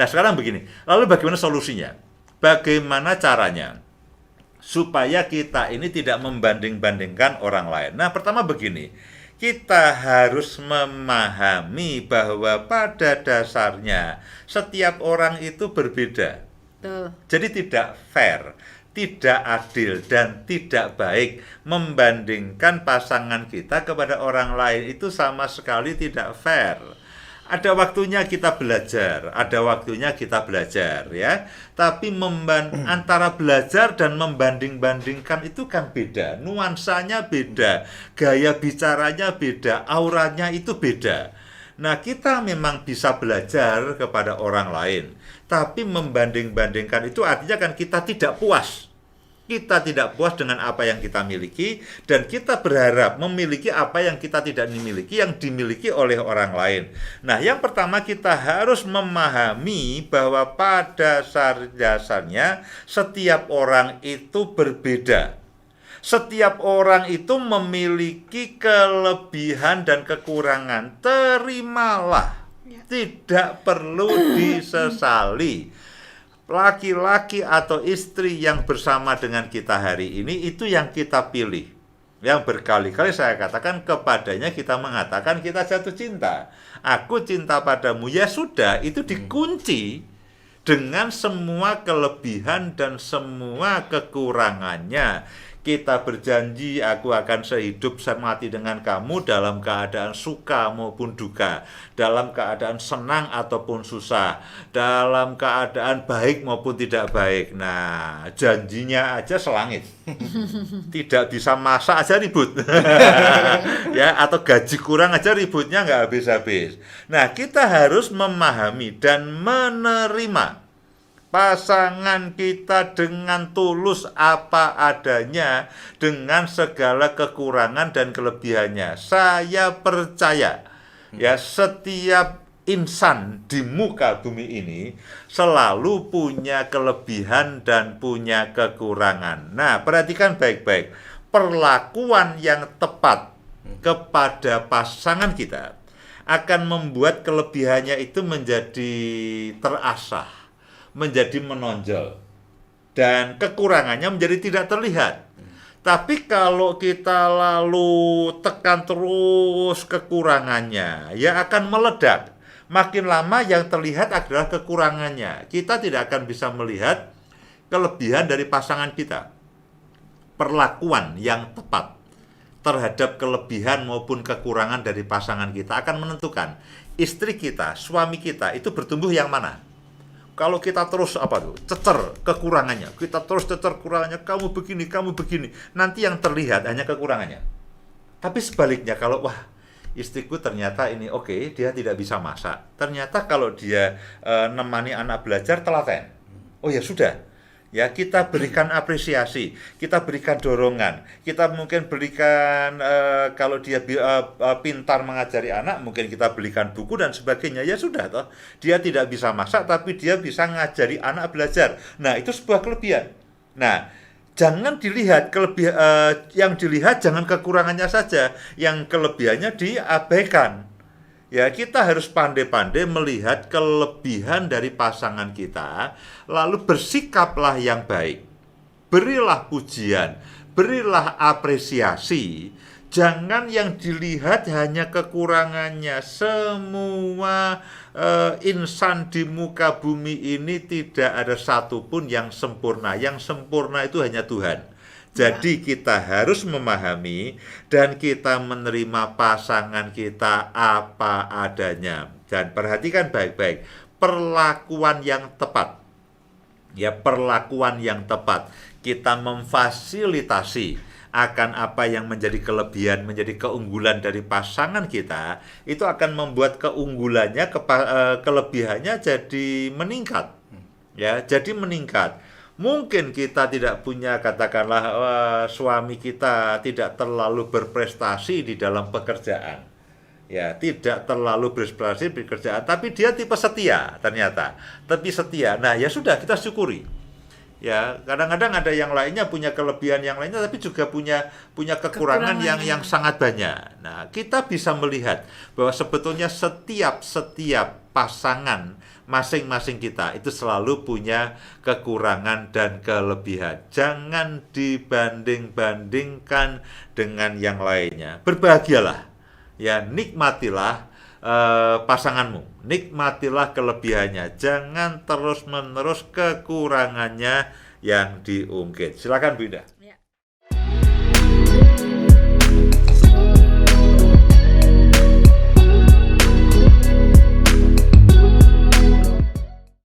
Nah, sekarang begini. Lalu bagaimana solusinya? Bagaimana caranya supaya kita ini tidak membanding-bandingkan orang lain? Nah, pertama begini. Kita harus memahami bahwa pada dasarnya setiap orang itu berbeda. Betul. Jadi tidak fair, tidak adil, dan tidak baik membandingkan pasangan kita kepada orang lain. Itu sama sekali tidak fair. Ada waktunya kita belajar, ada waktunya kita belajar ya. Tapi antara belajar dan membanding-bandingkan itu kan beda. Nuansanya beda, gaya bicaranya beda, auranya itu beda. Nah, kita memang bisa belajar kepada orang lain, tapi membanding-bandingkan itu artinya kan kita tidak puas. Kita tidak puas dengan apa yang kita miliki, dan kita berharap memiliki apa yang kita tidak dimiliki, yang dimiliki oleh orang lain. Nah, yang pertama kita harus memahami bahwa pada dasarnya setiap orang itu berbeda. Setiap orang itu memiliki kelebihan dan kekurangan. Terimalah, tidak perlu disesali. Laki-laki atau istri yang bersama dengan kita hari ini itu yang kita pilih. Yang berkali-kali saya katakan kepadanya kita mengatakan kita jatuh cinta. Aku cinta padamu. Ya sudah, itu dikunci dengan semua kelebihan dan semua kekurangannya. Kita berjanji aku akan sehidup semati dengan kamu dalam keadaan suka maupun duka, dalam keadaan senang ataupun susah, dalam keadaan baik maupun tidak baik. Nah, janjinya aja selangit. Tidak bisa masak aja ribut. Ya, atau gaji kurang aja ributnya nggak habis-habis. Nah, kita harus memahami dan menerima pasangan kita dengan tulus apa adanya, dengan segala kekurangan dan kelebihannya. Saya percaya ya, setiap insan di muka bumi ini selalu punya kelebihan dan punya kekurangan. Nah, perhatikan baik-baik. Perlakuan yang tepat kepada pasangan kita akan membuat kelebihannya itu menjadi terasah, menjadi menonjol, dan kekurangannya menjadi tidak terlihat. Tapi kalau kita lalu tekan terus kekurangannya, ya akan meledak. Makin lama yang terlihat adalah kekurangannya. Kita tidak akan bisa melihat kelebihan dari pasangan kita. Perlakuan yang tepat terhadap kelebihan maupun kekurangan dari pasangan kita akan menentukan istri kita, suami kita itu bertumbuh yang mana. Kalau kita terus cecer kekurangannya, kita terus cecer kekurangannya, kamu begini, nanti yang terlihat hanya kekurangannya. Tapi sebaliknya, kalau istriku ternyata ini oke, dia tidak bisa masak. Ternyata kalau dia nemani anak belajar telaten. Oh ya sudah. Ya, kita berikan apresiasi, kita berikan dorongan, kita mungkin berikan kalau dia pintar mengajari anak, mungkin kita belikan buku dan sebagainya. Ya sudah toh, dia tidak bisa masak tapi dia bisa ngajari anak belajar. Nah, itu sebuah kelebihan. Nah, jangan dilihat yang dilihat jangan kekurangannya saja, yang kelebihannya diabaikan. Ya, kita harus pandai-pandai melihat kelebihan dari pasangan kita, lalu bersikaplah yang baik. Berilah pujian, berilah apresiasi. Jangan yang dilihat hanya kekurangannya. Semua insan di muka bumi ini tidak ada satupun yang sempurna. Yang sempurna itu hanya Tuhan. Jadi kita harus memahami dan kita menerima pasangan kita apa adanya. Dan perhatikan baik-baik, perlakuan yang tepat. Ya, perlakuan yang tepat. Kita memfasilitasi akan apa yang menjadi kelebihan, menjadi keunggulan dari pasangan kita, itu akan membuat keunggulannya, kelebihannya jadi meningkat. Ya, jadi meningkat. Mungkin kita tidak punya, katakanlah suami kita tidak terlalu berprestasi di dalam pekerjaan. Ya, tidak terlalu berprestasi di pekerjaan, tapi dia tipe setia ternyata. Tapi setia. Nah, ya sudah, kita syukuri. Ya, kadang-kadang ada yang lainnya punya kelebihan yang lainnya, tapi juga punya kekurangan yang sangat banyak. Nah, kita bisa melihat bahwa sebetulnya setiap pasangan masing-masing kita itu selalu punya kekurangan dan kelebihan. Jangan dibanding-bandingkan dengan yang lainnya. Berbahagialah, ya, nikmatilah pasanganmu, nikmatilah kelebihannya, jangan terus-menerus kekurangannya yang diungkit. Silakan Bu Ida.